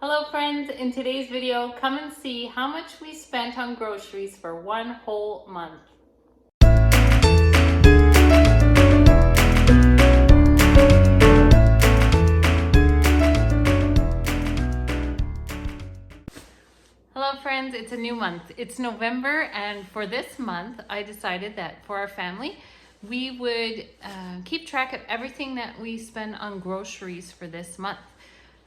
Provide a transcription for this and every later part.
Hello friends, in today's video, come and see how much we spent on groceries for one whole month. Hello friends, it's a new month. It's November, and for this month I decided that for our family we would keep track of everything that we spend on groceries for this month.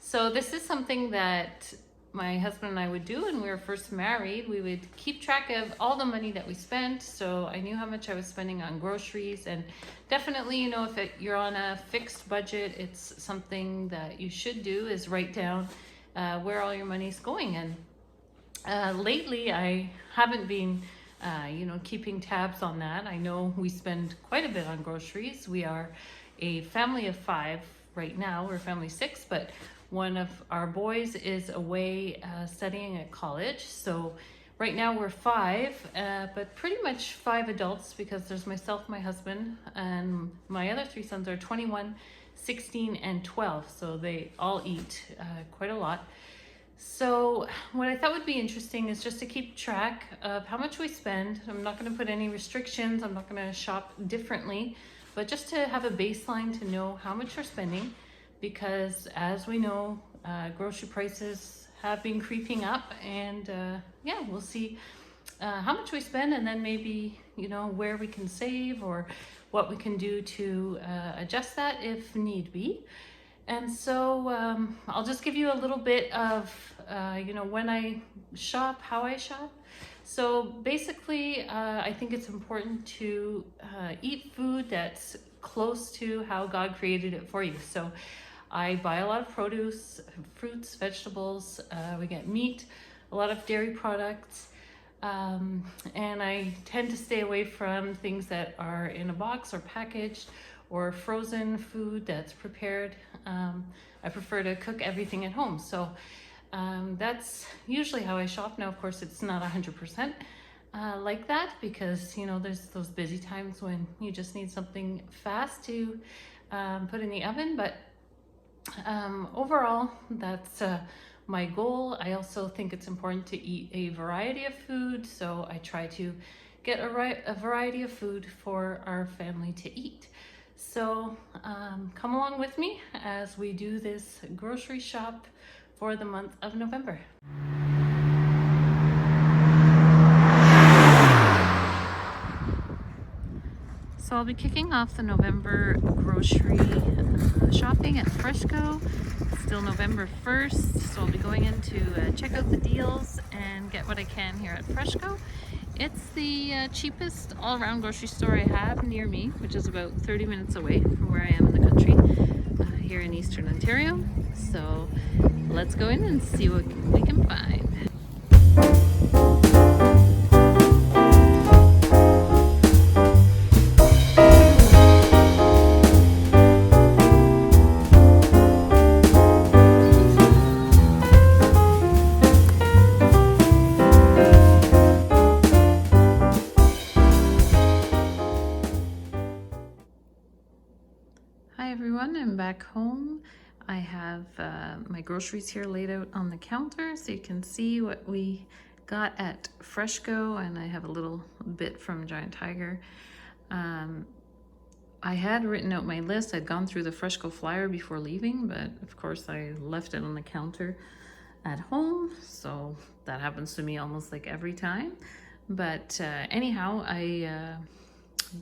So this is something that my husband and I would do when we were first married. We would keep track of all the money that we spent, so I knew how much I was spending on groceries. And definitely, you know, if you're on a fixed budget, it's something that you should do, is write down where all your money's going. And lately I haven't been keeping tabs on that. I know we spend quite a bit on groceries. We are a family of 5 right now. We're family 6, but one of our boys is away studying at college. So right now we're 5, but pretty much 5 adults, because there's myself, my husband, and my other 3 sons are 21, 16, and 12. So they all eat quite a lot. So what I thought would be interesting is just to keep track of how much we spend. I'm not going to put any restrictions. I'm not going to shop differently, but just to have a baseline to know how much we're spending, because as we know, grocery prices have been creeping up, and yeah, we'll see how much we spend, and then maybe, you know, where we can save or what we can do to adjust that if need be. And so I'll just give you a little bit of, when I shop, how I shop. So basically, I think it's important to eat food that's close to how God created it for you. So I buy a lot of produce, fruits, vegetables, we get meat, a lot of dairy products, and I tend to stay away from things that are in a box or packaged, or frozen food that's prepared. I prefer to cook everything at home. So that's usually how I shop. Now, of course, it's not 100% like that, because, you know, there's those busy times when you just need something fast to put in the oven. But overall, that's my goal. I also think it's important to eat a variety of food. So I try to get a variety of food for our family to eat. So come along with me as we do this grocery shop for the month of November. So I'll be kicking off the November grocery shopping at Freshco. It's still November 1st, so I'll be going in to check out the deals and get what I can here at Freshco. It's the cheapest all-around grocery store I have near me, which is about 30 minutes away from where I am in the country, here in Eastern Ontario. So let's go in and see what we can find. Hi everyone, I'm back home. I have my groceries here laid out on the counter so you can see what we got at Freshco, and I have a little bit from Giant Tiger. I had written out my list. I'd gone through the Freshco flyer before leaving, but of course I left it on the counter at home, so that happens to me almost like every time. But anyhow, I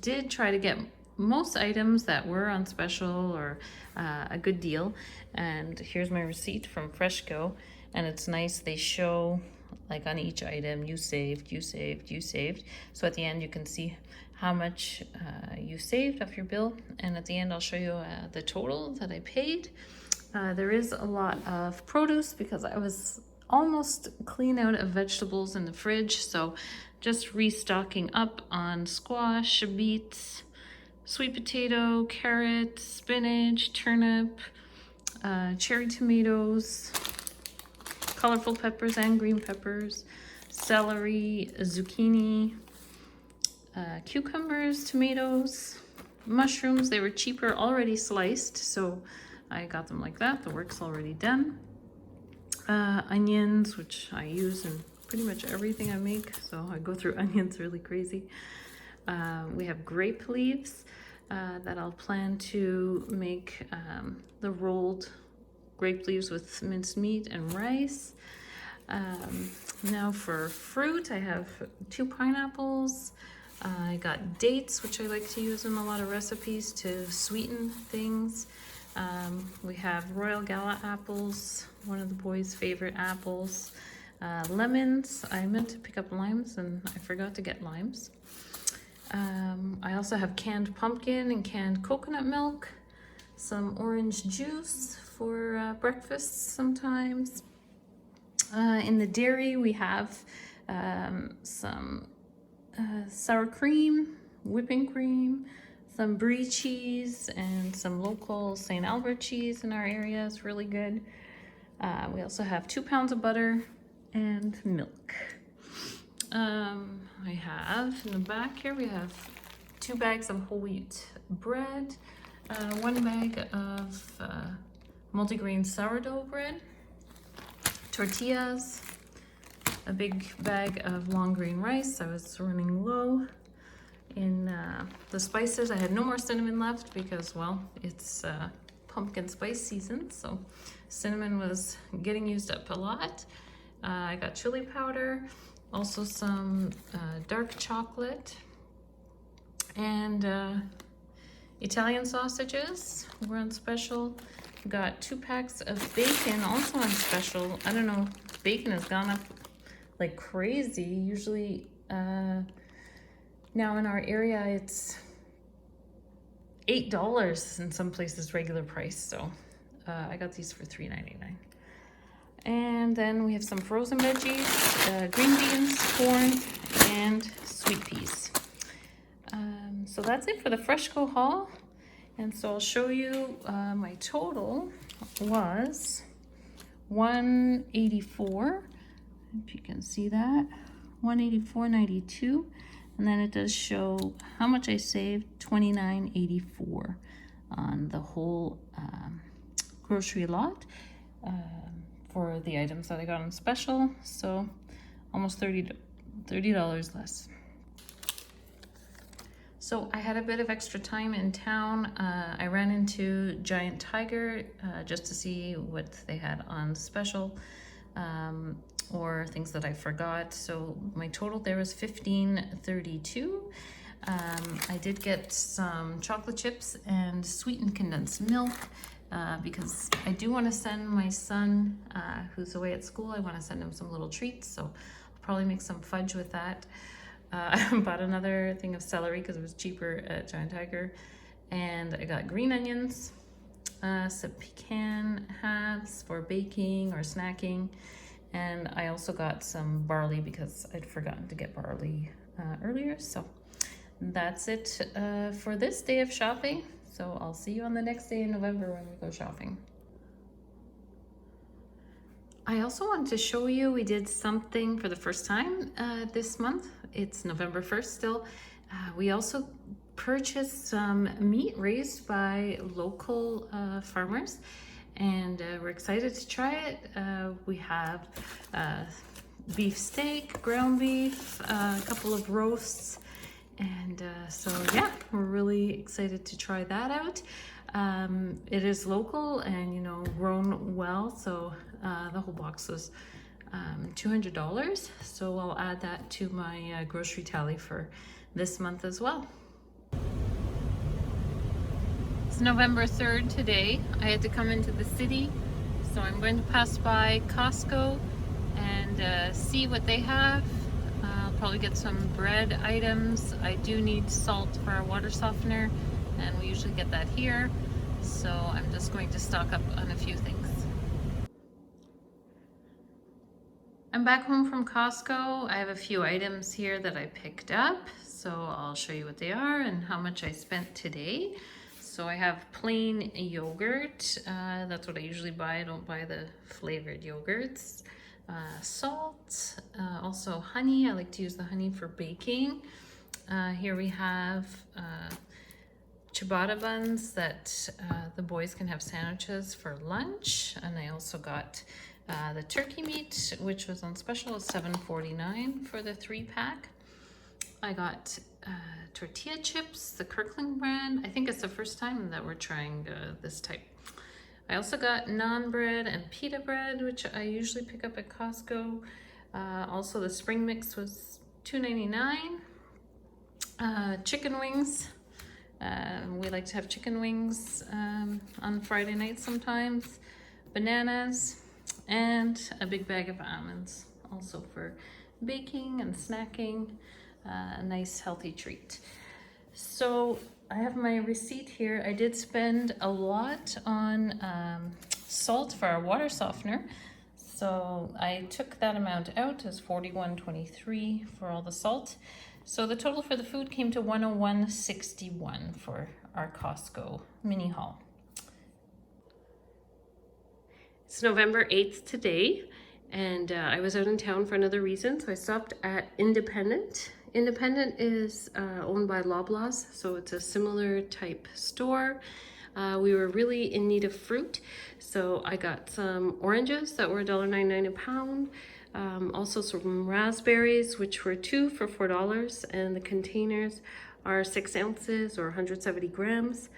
did try to get most items that were on special or a good deal. And here's my receipt from Freshco, and it's nice. They show, like, on each item, you saved, you saved, you saved. So at the end you can see how much you saved off your bill, and at the end I'll show you the total that I paid. There is a lot of produce because I was almost clean out of vegetables in the fridge, so just restocking up on squash, beets, sweet potato, carrot, spinach, turnip, cherry tomatoes, colorful peppers and green peppers, celery, zucchini, cucumbers, tomatoes, mushrooms. They were cheaper, already sliced, so I got them like that. The work's already done. onions, which I use in pretty much everything I make, so I go through onions really crazy. We have grape leaves that I'll plan to make the rolled grape leaves with minced meat and rice. Now for fruit, I have 2 pineapples. I got dates, which I like to use in a lot of recipes to sweeten things. We have Royal Gala apples, one of the boys' favorite apples. Lemons, I meant to pick up limes and I forgot to get limes. I also have canned pumpkin and canned coconut milk, some orange juice for breakfast sometimes. In the dairy, we have some sour cream, whipping cream, some brie cheese, and some local St. Albert cheese in our area. It's really good. We also have 2 pounds of butter and milk. I have in the back here, we have 2 bags of whole wheat bread, 1 bag of multigrain sourdough bread, tortillas, a big bag of long grain rice. I was running low in the spices. I had no more cinnamon left because, well, it's pumpkin spice season, so cinnamon was getting used up a lot. I got chili powder, also some dark chocolate, and Italian sausages were on special. Got 2 packs of bacon, also on special. I don't know, bacon has gone up like crazy. Usually now in our area it's $8 in some places regular price, so I got these for $3.99. And then we have some frozen veggies, green beans, corn, and sweet peas. So that's it for the Freshco haul. And so I'll show you my total was $184. If you can see that, $184.92. And then it does show how much I saved, $29.84 on the whole grocery lot for the items that I got on special. So almost $30 less. So I had a bit of extra time in town. I ran into Giant Tiger just to see what they had on special or things that I forgot. So my total there was $15.32. I did get some chocolate chips and sweetened condensed milk because I do want to send my son who's away at school, I want to send him some little treats. So I'll probably make some fudge with that. I bought another thing of celery because it was cheaper at Giant Tiger. And I got green onions, some pecan halves for baking or snacking. And I also got some barley because I'd forgotten to get barley earlier. So that's it for this day of shopping. So I'll see you on the next day in November when we go shopping. I also wanted to show you, we did something for the first time this month. It's November 1st still. We also purchased some meat raised by local farmers, and we're excited to try it. We have beef steak, ground beef, a couple of roasts, and so yeah, we're really excited to try that out. It is local and, you know, grown well, so the whole box was $200, so I'll add that to my grocery tally for this month as well. It's November 3rd today. I had to come into the city, so I'm going to pass by Costco and see what they have. I'll probably get some bread items. I do need salt for our water softener, and we usually get that here, so I'm just going to stock up on a few things. I'm back home from Costco. I have a few items here that I picked up, so I'll show you what they are and how much I spent today. So I have plain yogurt. That's what I usually buy. I don't buy the flavored yogurts. Salt, also honey. I like to use the honey for baking. Here we have ciabatta buns that the boys can have sandwiches for lunch. And I also got The turkey meat, which was on special, is $7.49 for the 3-pack. I got Tortilla Chips, the Kirkland brand. I think it's the first time that we're trying this type. I also got naan bread and pita bread, which I usually pick up at Costco. Also the spring mix was $2.99. Chicken wings. We like to have chicken wings on Friday night sometimes. Bananas and a big bag of almonds, also for baking and snacking. A nice healthy treat. So I have my receipt here. I did spend a lot on salt for our water softener. So I took that amount out as $41.23 for all the salt. So the total for the food came to $101.61 for our Costco mini haul. It's November 8th today, and I was out in town for another reason, so I stopped at Independent. Independent is owned by Loblaws, so it's a similar type store. We were really in need of fruit, so I got some oranges that were $1.99 a pound. Also some raspberries, which were 2 for $4, and the containers are 6 ounces or 170 grams.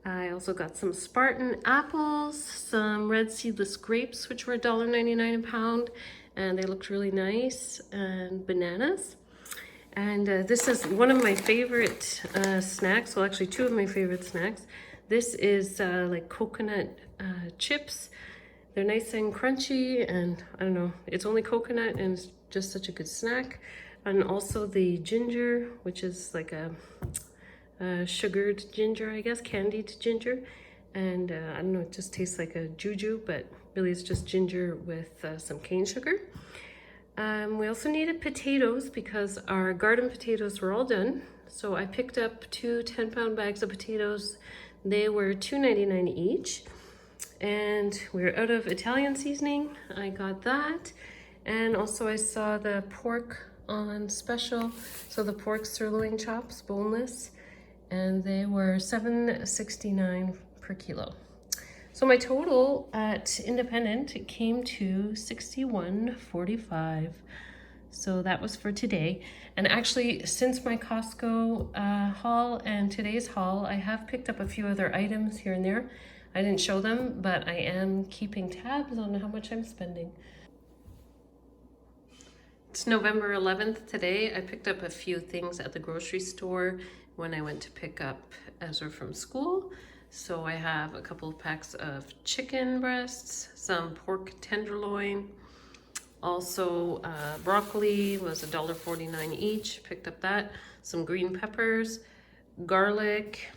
I also got some Spartan apples, some red seedless grapes, which were $1.99 a pound, and they looked really nice, and bananas. And this is one of my favorite snacks, well actually 2 of my favorite snacks. This is like coconut chips. They're nice and crunchy, and I don't know, it's only coconut and it's just such a good snack. And also the ginger, which is like a sugared ginger, I guess, candied ginger. And I don't know, it just tastes like a juju, but really it's just ginger with some cane sugar. We also needed potatoes because our garden potatoes were all done. So I picked up 2 10-pound bags of potatoes. They were $2.99 each. And we're out of Italian seasoning. I got that. And also I saw the pork on special. So the pork sirloin chops, boneless. And they were $7.69 per kilo. So my total at Independent came to $61.45. So that was for today. And actually, since my Costco haul and today's haul, I have picked up a few other items here and there. I didn't show them, but I am keeping tabs on how much I'm spending. It's November 11th today. I picked up a few things at the grocery store when I went to pick up Ezra from school. So I have a couple of packs of chicken breasts, some pork tenderloin, also broccoli was $1.49 each, picked up that, some green peppers, garlic,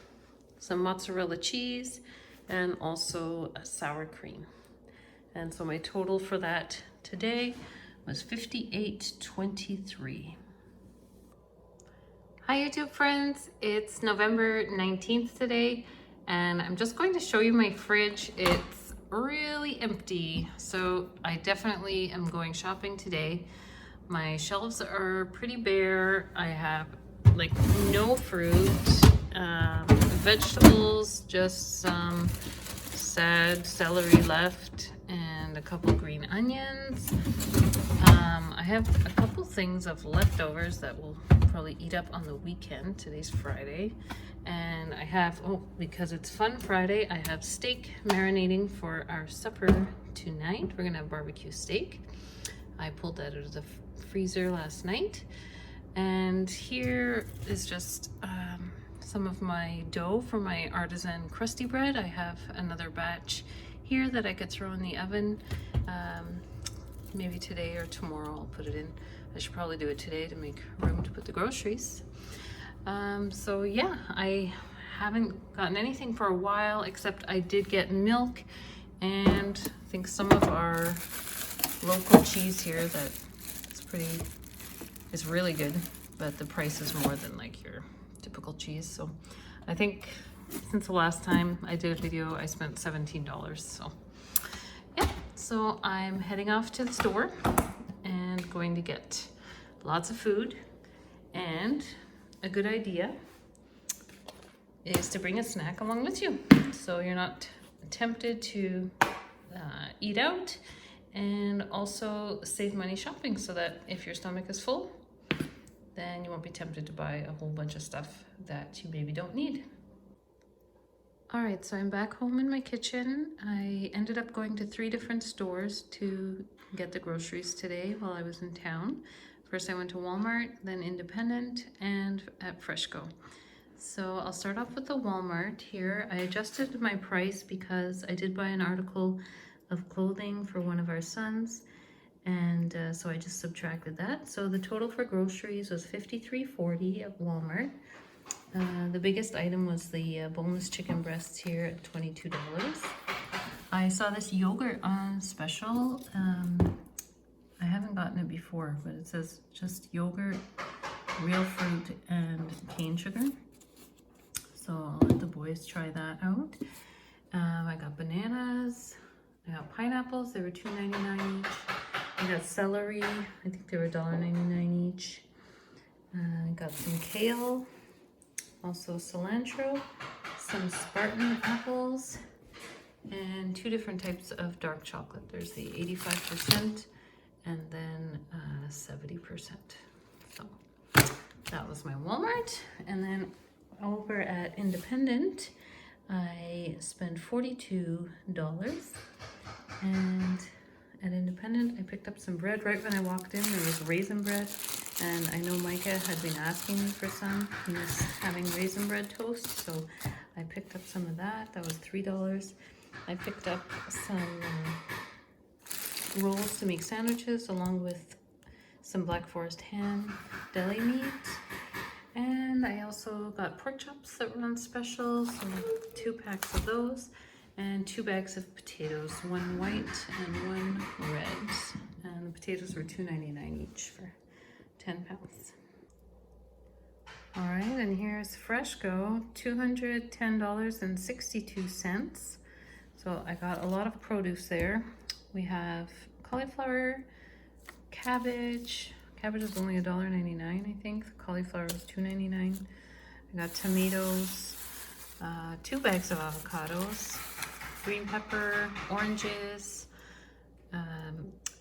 some mozzarella cheese, and also a sour cream. And so my total for that today was $58.23. Hi YouTube friends, it's November 19th today, and I'm just going to show you my fridge. It's really empty, so I definitely am going shopping today. My shelves are pretty bare. I have like no fruit, vegetables, just some sad celery left and a couple green onions. I have a couple things of leftovers that we'll probably eat up on the weekend. Today's Friday. And I have, because it's Fun Friday, I have steak marinating for our supper tonight. We're gonna have barbecue steak. I pulled that out of the freezer last night. And here is just some of my dough for my artisan crusty bread. I have another batch here that I could throw in the oven. Maybe today or tomorrow I'll put it in. I should probably do it today to make room to put the groceries. So yeah, I haven't gotten anything for a while, except I did get milk and I think some of our local cheese here that is really good, but the price is more than like your typical cheese. So I think since the last time I did a video, I spent $17. So yeah, so I'm heading off to the store and going to get lots of food. And a good idea is to bring a snack along with you, so you're not tempted to eat out and also save money shopping so that if your stomach is full, then you won't be tempted to buy a whole bunch of stuff that you maybe don't need. All right, so I'm back home in my kitchen. I ended up going to 3 different stores to get the groceries today while I was in town. First I went to Walmart, then Independent, and at Freshco. So I'll start off with the Walmart here. I adjusted my price because I did buy an article of clothing for one of our sons, and so I just subtracted that. So the total for groceries was $53.40 at Walmart. The biggest item was the boneless chicken breasts here at $22. I saw this yogurt on special. I haven't gotten it before, but it says just yogurt, real fruit, and cane sugar. So I'll let the boys try that out. I got bananas, I got pineapples, they were $2.99 each. I got celery, I think they were $1.99 each. I got some kale, also cilantro, some Spartan apples, and 2 different types of dark chocolate. There's the 85% and then 70%. So that was my Walmart. And then over at Independent, I spent $42. And at Independent, I picked up some bread. Right when I walked in, there was raisin bread. And I know Micah had been asking me for some. He was having raisin bread toast, so I picked up some of that. That was $3. I picked up some rolls to make sandwiches, along with some Black Forest ham deli meat. And I also got pork chops that were on special, so 2 packs of those, and 2 bags of potatoes, 1 white and 1 red. And the potatoes were $2.99 each for 10 pounds. All right, and here's Freshco, $210.62. So I got a lot of produce there. We have cauliflower, cabbage. Cabbage is only $1.99, I think. The cauliflower was $2.99. I got tomatoes, 2 bags of avocados, green pepper, oranges,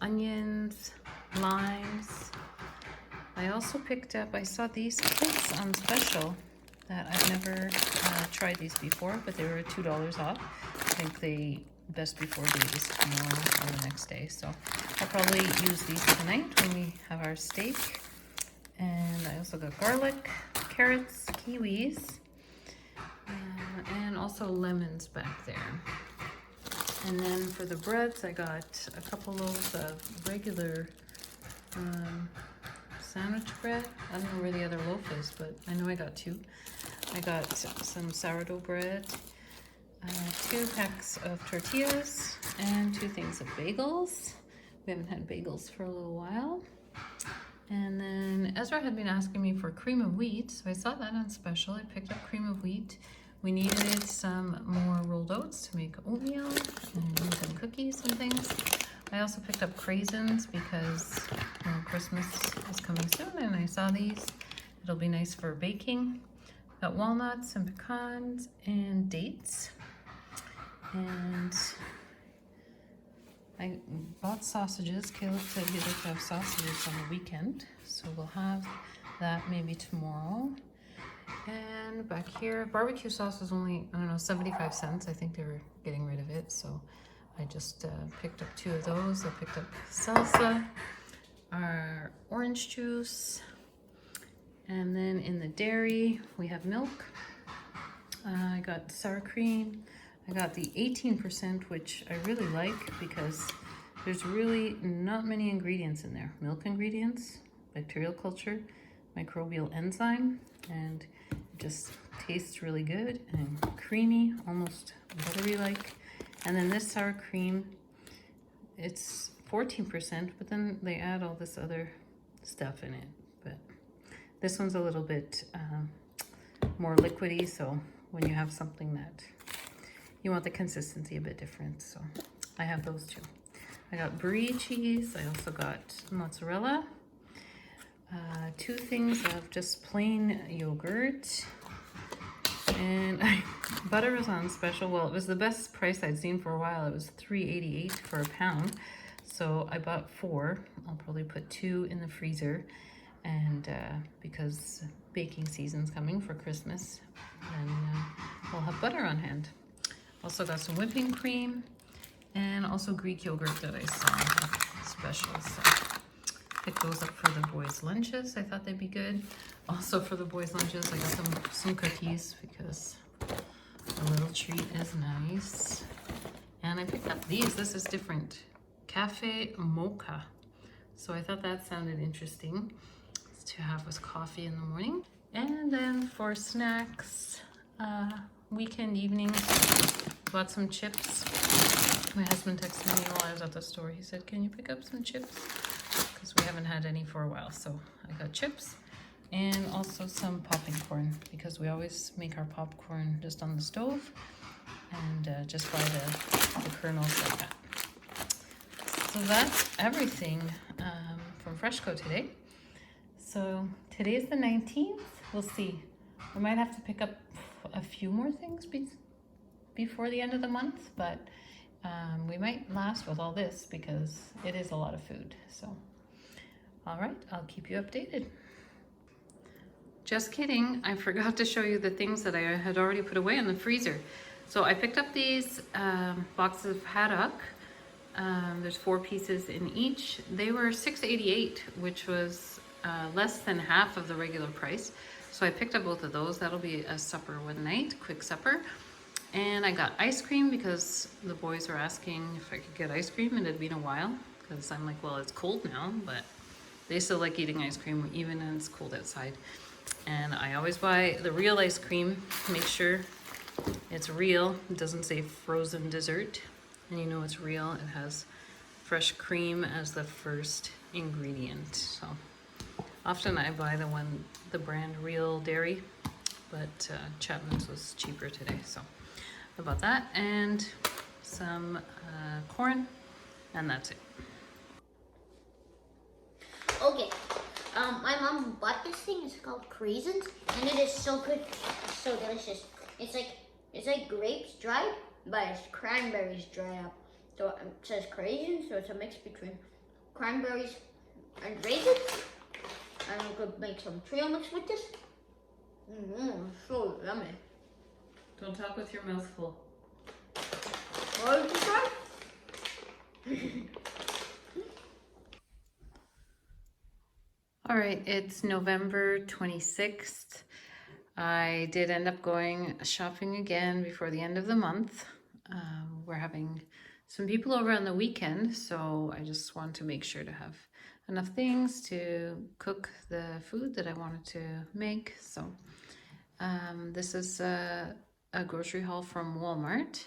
onions, limes. I also picked up, I saw these kits on special that I've never tried these before, but they were $2 off. I think the best before date is tomorrow or the next day. So I'll probably use these tonight when we have our steak. And I also got garlic, carrots, kiwis, and also lemons back there. And then for the breads, I got a couple loaves of regular sandwich bread. I don't know where the other loaf is, but I know I got 2. I got some sourdough bread, 2 packs of tortillas, and 2 things of bagels. We haven't had bagels for a little while. And then Ezra had been asking me for cream of wheat, so I saw that on special. I picked up cream of wheat. We needed some more rolled oats to make oatmeal and some cookies and things. I also picked up Craisins because Christmas is coming soon, and I saw these. It'll be nice for baking. Got walnuts and pecans and dates. And I bought sausages. Caleb said he'd like to have sausages on the weekend, so we'll have that maybe tomorrow. And back here, barbecue sauce was only, I don't know, 75 cents. I think they were getting rid of it, so I just picked up 2 of those. I picked up salsa, our orange juice, and then in the dairy, we have milk. I got sour cream. I got the 18%, which I really like because there's really not many ingredients in there. Milk ingredients, bacterial culture, microbial enzyme, and it just tastes really good and creamy, almost buttery-like. And then this sour cream, it's 14%, but then they add all this other stuff in it. But this one's a little bit more liquidy, so when you have something that you want the consistency a bit different, so I have those 2. I got brie cheese. I also got mozzarella. 2 things of just plain yogurt. And butter was on special. Well, it was the best price I'd seen for a while. It was $3.88 for a pound. So I bought 4. I'll probably put 2 in the freezer, and because baking season's coming for Christmas, then we'll have butter on hand. Also got some whipping cream and also Greek yogurt that I saw special. So pick those up for the boys' lunches. I thought they'd be good. Also for the boys' lunches, I got some cookies because a little treat is nice. And I picked up these. This is different. Cafe Mocha. So I thought that sounded interesting to have with coffee in the morning. And then for snacks, weekend evenings, bought some chips. My husband texted me while I was at the store. He said, can you pick up some chips? Because we haven't had any for a while. So I got chips and also some popping corn because we always make our popcorn just on the stove and just buy the kernels like that. So that's everything from Freshco today. So today is the 19th. We'll see. We might have to pick up a few more things before the end of the month, but we might last with all this because it is a lot of food. So, all right, I'll keep you updated. Just kidding, I forgot to show you the things that I had already put away in the freezer. So I picked up these boxes of haddock. There's 4 pieces in each. They were $6.88, which was less than half of the regular price. So I picked up both of those. That'll be a supper one night, quick supper. And I got ice cream because the boys were asking if I could get ice cream. It had been a while because I'm like, well, it's cold now, but they still like eating ice cream even when it's cold outside. And I always buy the real ice cream. Make sure it's real. It doesn't say frozen dessert. And you know it's real. It has fresh cream as the first ingredient. So often I buy the brand Real Dairy, but Chapman's was cheaper today. So I bought that and some corn, and that's it. Okay, my mom bought this thing. It's called Craisins, and it is so good, so delicious. It's like grapes dried, but it's cranberries dried up. So it says Craisins, so it's a mix between cranberries and raisins. And we could make some trail mix with this. So yummy. Don't talk with your mouth full. What did you try? All right, it's November 26th. I did end up going shopping again before the end of the month. We're having some people over on the weekend, so I just want to make sure to have enough things to cook the food that I wanted to make. So this is a grocery haul from Walmart.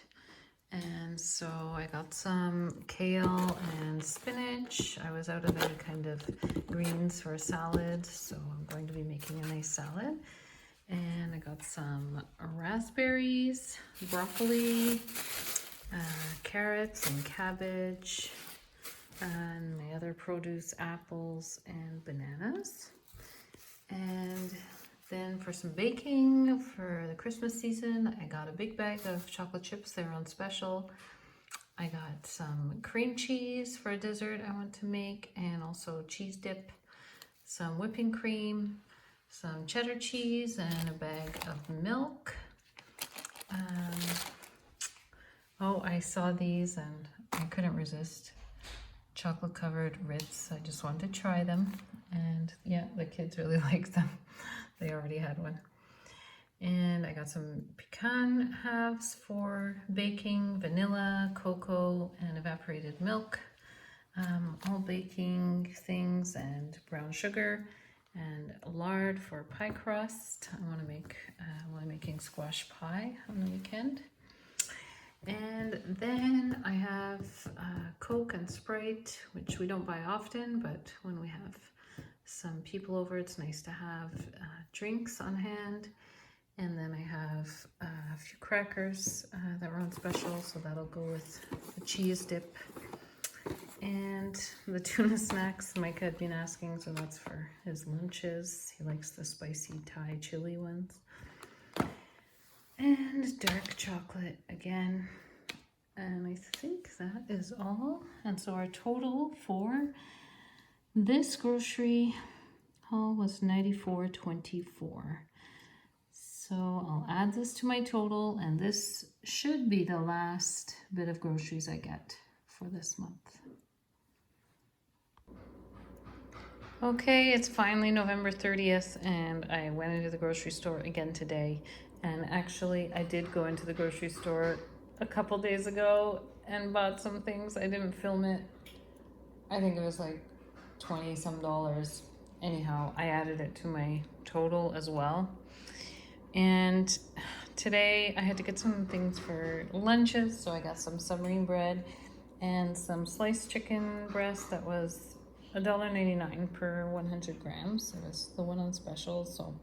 And so I got some kale and spinach. I was out of any kind of greens for a salad, so I'm going to be making a nice salad. And I got some raspberries, broccoli, carrots and cabbage, and my other produce, apples and bananas. And then for some baking for the Christmas season, I got a big bag of chocolate chips. They're on special. I got some cream cheese for a dessert I want to make, and also cheese dip, some whipping cream, some cheddar cheese, and a bag of milk. Oh, I saw these and I couldn't resist. Chocolate covered Ritz. I just wanted to try them. And yeah, the kids really like them. They already had one. And I got some pecan halves for baking, vanilla, cocoa, and evaporated milk. All baking things, and brown sugar and lard for pie crust. I want to make while I'm making squash pie on the weekend. And then I have Coke and Sprite, which we don't buy often, but when we have some people over, it's nice to have drinks on hand. And then I have a few crackers that were on special, so that'll go with the cheese dip. And the tuna snacks Mike had been asking, so that's for his lunches. He likes the spicy Thai chili ones. And dark chocolate again. And I think that is all. And so our total for this grocery haul was $94.24. So I'll add this to my total, and this should be the last bit of groceries I get for this month. Okay, it's finally November 30th, and I went into the grocery store again today. And actually, I did go into the grocery store a couple days ago and bought some things. I didn't film it. I think it was like 20 some dollars. Anyhow, I added it to my total as well. And today I had to get some things for lunches, so I got some submarine bread and some sliced chicken breast that was $1.99 per 100 grams. It was the one on special, so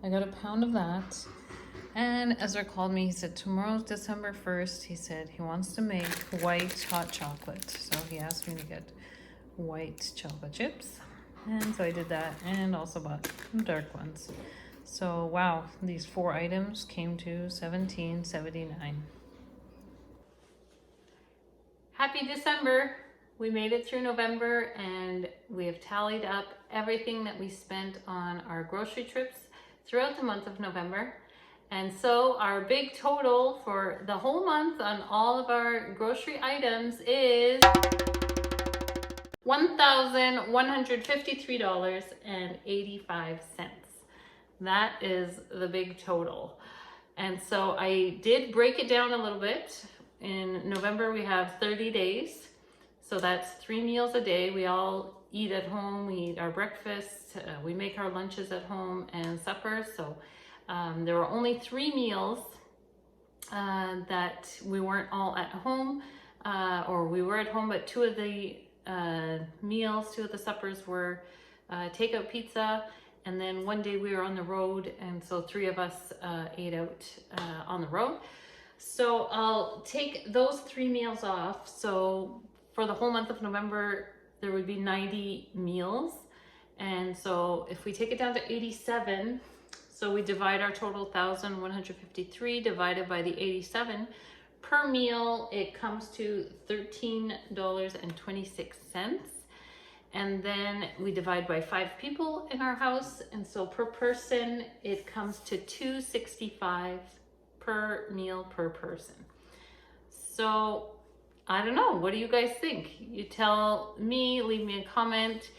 I got a pound of that. And Ezra called me. He said tomorrow's December 1st. He said he wants to make white hot chocolate, so he asked me to get white chocolate chips, and so I did that, and also bought some dark ones. So wow, these 4 items came to $17.79. Happy December! We made it through November, and we have tallied up everything that we spent on our grocery trips throughout the month of November. And so our big total for the whole month on all of our grocery items is $1,153.85. That is the big total. And so I did break it down a little bit. In November we have 30 days. So that's 3 meals a day. We all eat at home. We eat our breakfast. We make our lunches at home and supper. So there were only 3 meals that we weren't all at home, or we were at home, but 2 of the meals, 2 of the suppers were takeout pizza, and then one day we were on the road, and so 3 of us ate out on the road. So I'll take those 3 meals off. So for the whole month of November, there would be 90 meals. And so if we take it down to 87, so we divide our total 1,153 divided by the 87 per meal, it comes to $13.26. And then we divide by 5 people in our house, and so per person it comes to $2.65 per meal per person. So I don't know, what do you guys think? You tell me, leave me a comment.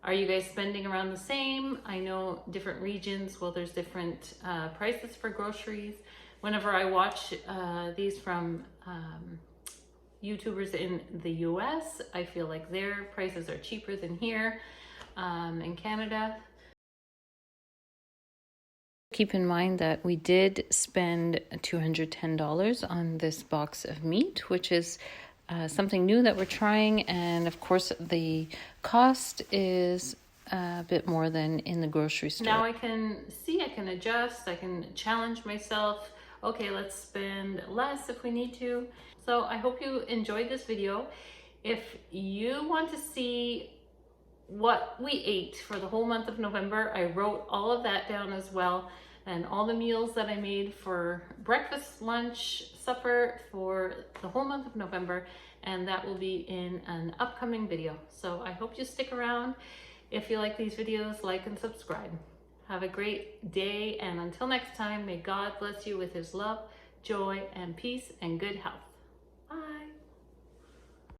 Are you guys spending around the same? I know different regions, well, there's different prices for groceries. Whenever I watch these from YouTubers in the US, I feel like their prices are cheaper than here in Canada. Keep in mind that we did spend $210 on this box of meat, which is something new that we're trying, and of course the cost is a bit more than in the grocery store. Now I can see, I can adjust, I can challenge myself. Okay, let's spend less if we need to. So I hope you enjoyed this video. If you want to see what we ate for the whole month of November, I wrote all of that down as well, and all the meals that I made for breakfast, lunch, supper for the whole month of November, and that will be in an upcoming video. So I hope you stick around. If you like these videos, like and subscribe. Have a great day, and until next time, may God bless you with his love, joy, and peace, and good health.